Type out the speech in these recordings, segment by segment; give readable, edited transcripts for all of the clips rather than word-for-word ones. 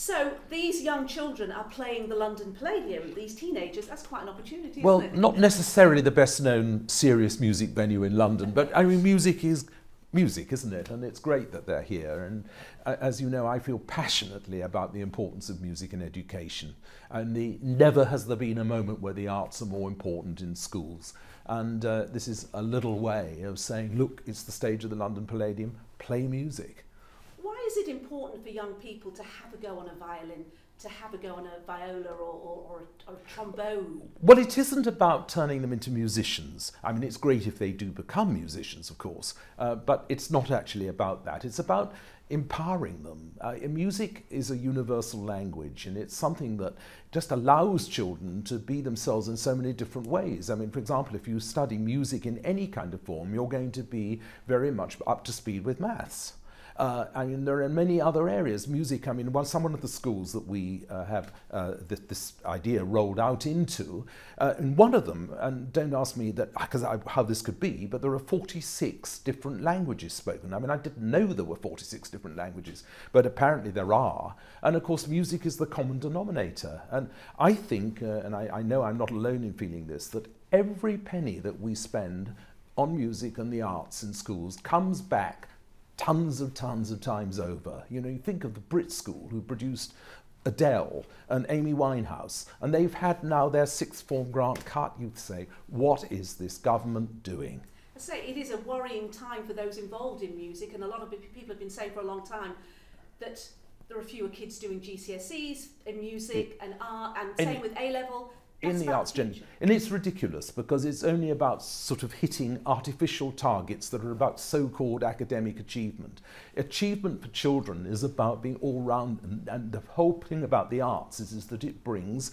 So these young children are playing the London Palladium, these teenagers. That's quite an opportunity, Well, isn't it? not necessarily the best known serious music venue in London, but I mean music is music, isn't it? And it's great that they're here. And as you know, I feel passionately about the importance of music in education. And never has there been a moment where the arts are more important in schools. And this is a little way of saying, look, it's the stage of the London Palladium, play music. Why is it important for young people to have a go on a violin, to have a go on a viola or a trombone? Well, it isn't about turning them into musicians. I mean, it's great if they do become musicians, of course, but it's not actually about that. It's about empowering them. Music is a universal language, and it's something that just allows children to be themselves in so many different ways. I mean, for example, if you study music in any kind of form, you're going to be very much up to speed with maths. I mean, there are many other areas. Music, I mean, some of the schools that we have this idea rolled out into, in one of them, and don't ask me that how this could be, but there are 46 different languages spoken. I mean, I didn't know there were 46 different languages, but apparently there are. And of course, music is the common denominator. And I think, and I know I'm not alone in feeling this, that every penny that we spend on music and the arts in schools comes back tons of times over. You know, you think of the Brit School who produced Adele and Amy Winehouse, and they've had now their sixth form grant cut. You'd say, what is this government doing? I say it is a worrying time for those involved in music, and a lot of people have been saying for a long time that there are fewer kids doing GCSEs in music and art, and same with A-level. In the arts generally. And it's ridiculous because it's only about sort of hitting artificial targets that are about so-called academic achievement. Achievement for children is about being all round, and the whole thing about the arts is that it brings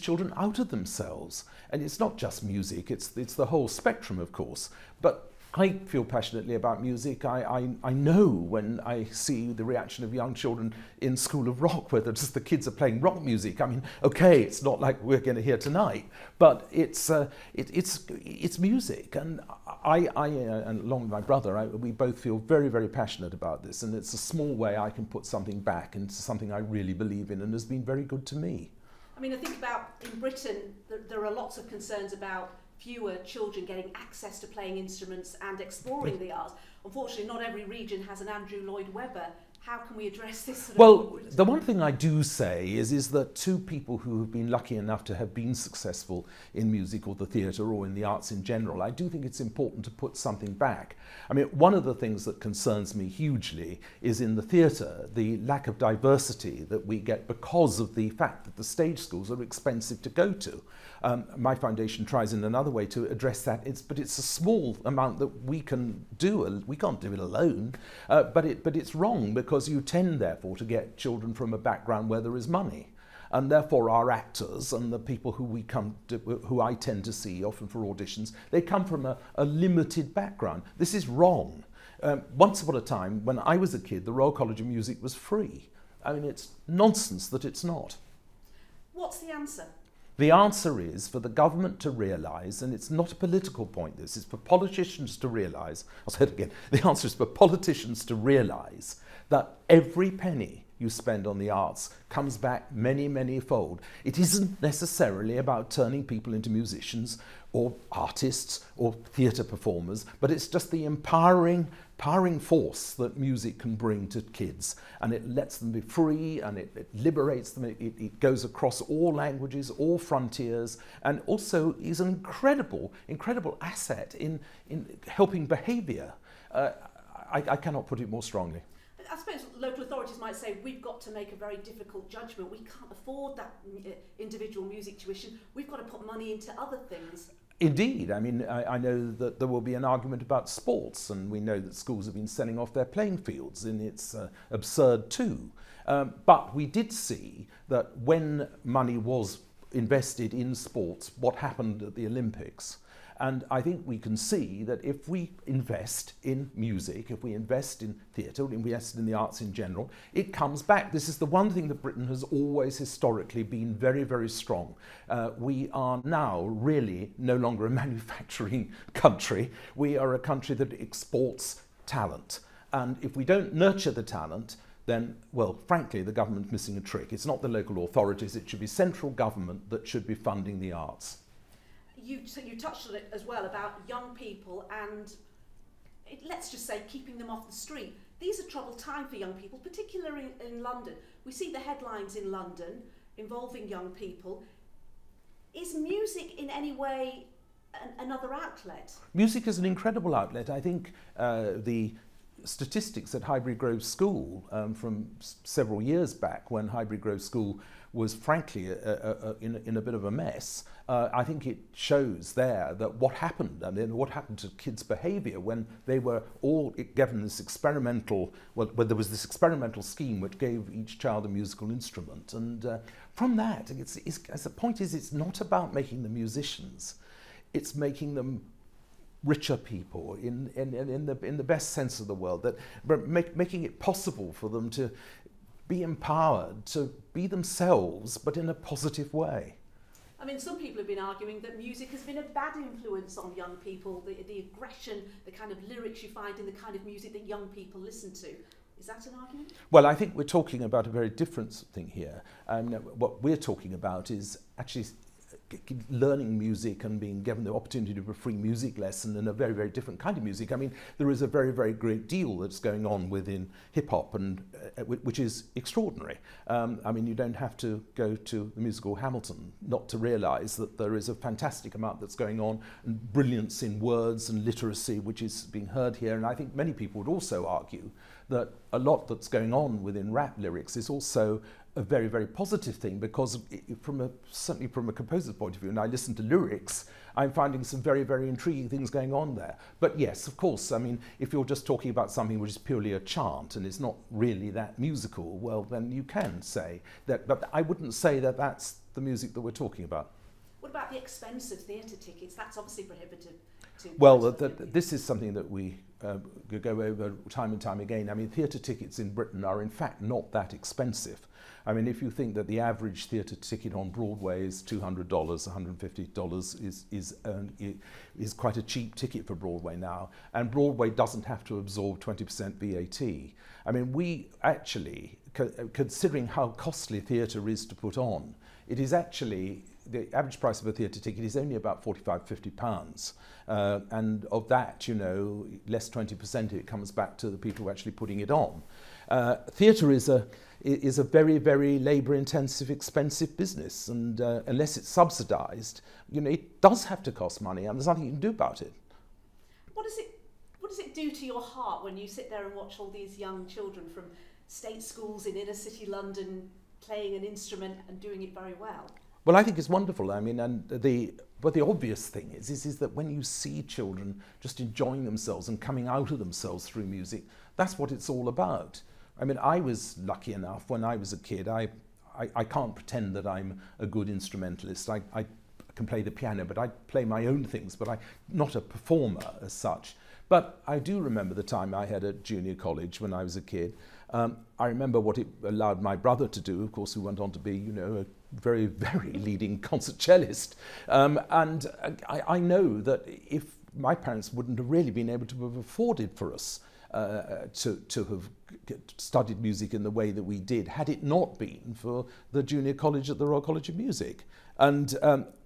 children out of themselves. And it's not just music, it's the whole spectrum, of course. But I feel passionately about music. I know when I see the reaction of young children in School of Rock, where just the kids are playing rock music. I mean, okay, it's not like we're going to hear tonight, but it's music. And I and along with my brother, we both feel very, very passionate about this. And it's a small way I can put something back into something I really believe in and has been very good to me. I mean, I think about in Britain, there are lots of concerns about fewer children getting access to playing instruments and exploring the arts. Unfortunately, not every region has an Andrew Lloyd Webber. How can we address this? Well, the one thing I do say is that two people who have been lucky enough to have been successful in music or the theatre or in the arts in general, I do think it's important to put something back. I mean, one of the things that concerns me hugely is in the theatre, the lack of diversity that we get because of the fact that the stage schools are expensive to go to. My foundation tries in another way to address that, but it's a small amount that we can do. We can't do it alone, but it's wrong because you tend, therefore, to get children from a background where there is money. And therefore our actors and the people who I tend to see often for auditions, they come from a limited background. This is wrong. Once upon a time, when I was a kid, the Royal College of Music was free. I mean, it's nonsense that it's not. What's the answer? The answer is for the government to realise, and it's not a political point, this is for politicians to realise, I'll say it again, the answer is for politicians to realise that every penny you spend on the arts comes back many, many fold. It isn't necessarily about turning people into musicians or artists or theatre performers, but it's just the empowering force that music can bring to kids, and it lets them be free, and it liberates them. It goes across all languages, all frontiers, and also is an incredible asset in helping behaviour. I cannot put it more strongly. I suppose local authorities might say we've got to make a very difficult judgment. We can't afford that individual music tuition. We've got to put money into other things. Indeed. I mean, I know that there will be an argument about sports, and we know that schools have been selling off their playing fields, and it's absurd too. But we did see that when money was invested in sports, what happened at the Olympics. And I think we can see that if we invest in music, if we invest in theatre, if we invest in the arts in general, it comes back. This is the one thing that Britain has always historically been very, very strong. We are now really no longer a manufacturing country. We are a country that exports talent. And if we don't nurture the talent, then, well, frankly, the government's missing a trick. It's not the local authorities, it should be central government that should be funding the arts. You touched on it as well about young people and, let's just say, keeping them off the street. These are troubled times for young people, particularly in London. We see the headlines in London involving young people. Is music in any way another outlet? Music is an incredible outlet. I think the statistics at Highbury Grove School from several years back, when Highbury Grove School was frankly in a bit of a mess, I think it shows there that what happened, and then what happened to kids' behaviour when they were all given this experimental, well, when there was this experimental scheme which gave each child a musical instrument. And from that, as the point is, it's not about making them musicians, it's making them richer people in the best sense of the word, that making it possible for them to be empowered, to be themselves, but in a positive way. I mean, some people have been arguing that music has been a bad influence on young people, the aggression, the kind of lyrics you find in the kind of music that young people listen to. Is that an argument? Well, I think we're talking about a very different thing here. What we're talking about is actually learning music and being given the opportunity to have a free music lesson and a very, very different kind of music. I mean, there is a very, very great deal that's going on within hip-hop, and which is extraordinary. I mean, you don't have to go to the musical Hamilton not to realise that there is a fantastic amount that's going on, and brilliance in words and literacy which is being heard here. And I think many people would also argue that a lot that's going on within rap lyrics is also a very, very positive thing, because certainly from a composer's point of view, and I listen to lyrics, I'm finding some very, very intriguing things going on there. But yes, of course, I mean, if you're just talking about something which is purely a chant and it's not really that musical, well, then you can say that, but I wouldn't say that that's the music that we're talking about. What about the expense of theatre tickets? That's obviously prohibitive. Well, this is something that we go over time and time again. I mean, theatre tickets in Britain are in fact not that expensive. I mean, if you think that the average theatre ticket on Broadway is $200, $150 is quite a cheap ticket for Broadway now, and Broadway doesn't have to absorb 20% VAT. I mean, we actually, considering how costly theatre is to put on, it is actually, the average price of a theatre ticket is only about £45, £50. And of that, you know, less 20% it comes back to the people who are actually putting it on. Theatre is a very, very labour-intensive, expensive business, and unless it's subsidised, you know, it does have to cost money, and there's nothing you can do about it. What does it do to your heart when you sit there and watch all these young children from state schools in inner city London playing an instrument and doing it very well? Well, I think it's wonderful. I mean, but the obvious thing is that when you see children just enjoying themselves and coming out of themselves through music, that's what it's all about. I mean, I was lucky enough when I was a kid. I can't pretend that I'm a good instrumentalist. I can play the piano, but I play my own things, but I'm not a performer as such. But I do remember the time I had at junior college when I was a kid. I remember what it allowed my brother to do, of course, who went on to be, you know, a very, very leading concert cellist. And I know that if my parents wouldn't have really been able to have afforded for us to have studied music in the way that we did, had it not been for the junior college at the Royal College of Music. And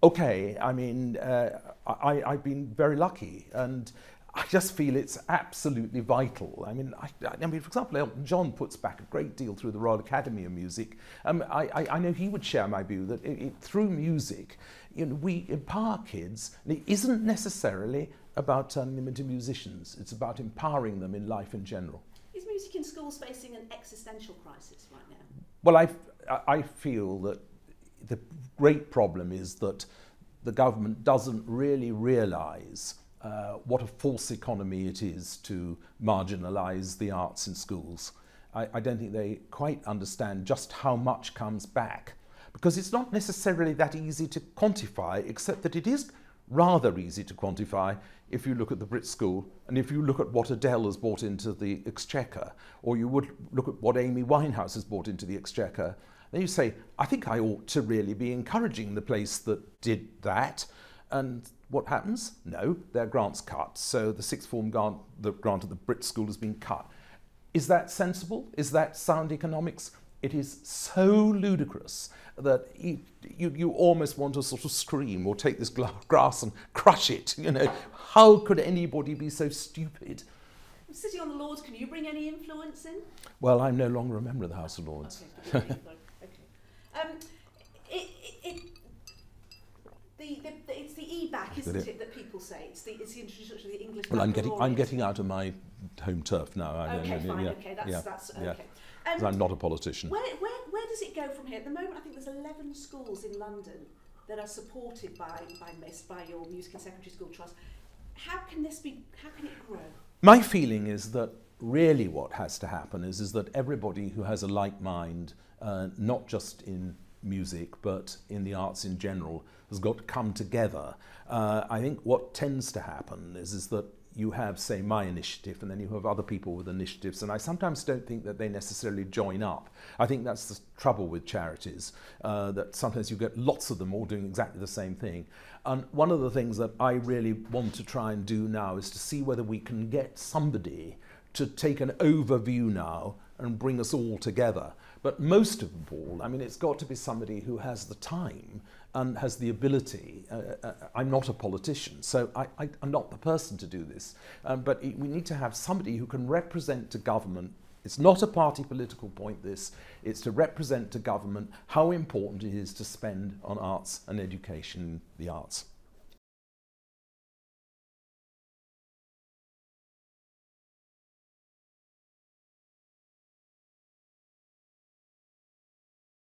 okay, I mean, I've been very lucky, and I just feel it's absolutely vital. I mean, for example, Elton John puts back a great deal through the Royal Academy of Music. I know he would share my view that through music, you know, we empower kids, and it isn't necessarily about turning them into musicians. It's about empowering them in life in general. Is music in schools facing an existential crisis right now? Well, I feel that the great problem is that the government doesn't really realise what a false economy it is to marginalise the arts in schools. I don't think they quite understand just how much comes back, because it's not necessarily that easy to quantify, except that it is rather easy to quantify if you look at the Brit School, and if you look at what Adele has brought into the Exchequer, or you would look at what Amy Winehouse has brought into the Exchequer, then you say, I think I ought to really be encouraging the place that did that. And what happens? No, their grant's cut. So the sixth form grant, the grant of the Brit School has been cut. Is that sensible? Is that sound economics? It is so ludicrous that you almost want to sort of scream or take this grass and crush it. You know, how could anybody be so stupid? Sitting on the Lords, can you bring any influence in? Well, I'm no longer a member of the House of Lords. Okay. It's the e-back, isn't it, that people say? It's the introduction of the English. Well, I'm getting out of my home turf now. Okay, fine. Okay, that's okay. Yeah. I'm not a politician. Where does it go from here? At the moment, I think there's 11 schools in London that are supported by your Music and Secondary School Trust. How can it grow? My feeling is that really what has to happen is that everybody who has a like mind, not just in music but in the arts in general, has got to come together. I think what tends to happen is that you have, say, my initiative, and then you have other people with initiatives, and I sometimes don't think that they necessarily join up. I think that's the trouble with charities, that sometimes you get lots of them all doing exactly the same thing. And one of the things that I really want to try and do now is to see whether we can get somebody to take an overview now and bring us all together. But most of all, I mean, it's got to be somebody who has the time and has the ability. I'm not a politician, so I'm not the person to do this. But we need to have somebody who can represent to government. It's not a party political point, this. It's to represent to government how important it is to spend on arts and education, the arts.